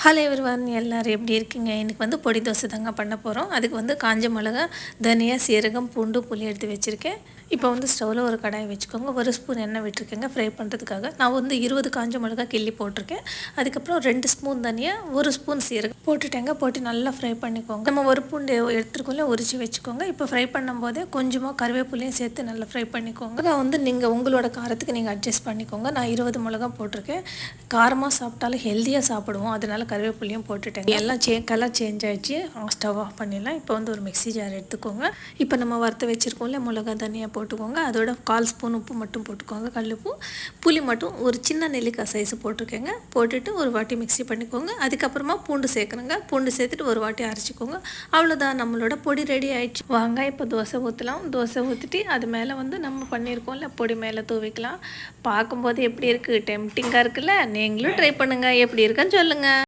Hello everyone, எல்லாரும் எப்படி இருக்கீங்க? இன்றைக்கி வந்து பொடி தோசை தாங்க பண்ண போகிறோம். அதுக்கு வந்து காஞ்ச மிளகா, தனியா, சீரகம், பூண்டு, புளி எடுத்து வச்சுருக்கேன். இப்போ வந்து ஸ்டவ்வில் ஒரு கடாயை வச்சுக்கோங்க. ஒரு ஸ்பூன் எண்ணெய் விட்டுருக்கேங்க ஃப்ரை பண்ணுறதுக்காக. நான் வந்து 20 காஞ்ச மிளகா கிள்ளி போட்டிருக்கேன். அதுக்கப்புறம் 2 ஸ்பூன் தனியா, 1 ஸ்பூன் சீரகம் போட்டுட்டேங்க. போட்டு நல்லா ஃப்ரை பண்ணிக்கோங்க. நம்ம ஒரு பூண்டு எடுத்துருக்கோம்ல, உரிச்சு வச்சுக்கோங்க. இப்போ ஃப்ரை பண்ணும்போதே கொஞ்சமாக கருவேப்பிலையும் சேர்த்து நல்லா ஃப்ரை பண்ணிக்கோங்க. நான் வந்து நீங்கள் உங்களோட காரத்துக்கு நீங்கள் அட்ஜஸ்ட் பண்ணிக்கோங்க. நான் 20 மிளகா போட்டிருக்கேன். காரமாக சாப்பிட்டாலும் ஹெல்த்தியாக சாப்பிடுவோம், அதனால கருவேப்பிலையும் போட்டுட்டேங்க. எல்லாம் கலர் சேஞ்ச் ஆகிடுச்சு. ஸ்டவ் ஆஃப் பண்ணிடலாம். இப்போ வந்து ஒரு மிக்ஸி ஜார் எடுத்துக்கோங்க. இப்போ நம்ம வறுத்து வச்சுருக்கோம்ல மிளகா, தனியாக போட்டுக்கோங்க. அதோட 1/4 ஸ்பூன் உப்பு மட்டும் போட்டுக்கோங்க, கல்லுப்பு. புளி மட்டும் ஒரு சின்ன நெல்லிக்காய் சைஸு போட்டிருக்கேங்க. போட்டுட்டு ஒரு வாட்டி மிக்ஸி பண்ணிக்கோங்க. அதுக்கப்புறமா பூண்டு சேர்க்கணுங்க. பூண்டு சேர்த்துட்டு ஒரு வாட்டி அரைச்சிக்கோங்க. அவ்வளோதான், நம்மளோட பொடி ரெடி ஆயிடுச்சு. வாங்க இப்போ தோசை ஊற்றலாம். தோசை ஊற்றிட்டு அது மேலே வந்து நம்ம பண்ணியிருக்கோம்ல பொடி மேலே தூவிக்கலாம். பார்க்கும்போது எப்படி இருக்குது? டெம்டிங்காக இருக்குல்ல? நீங்களும் ட்ரை பண்ணுங்கள். எப்படி இருக்குன்னு சொல்லுங்கள்.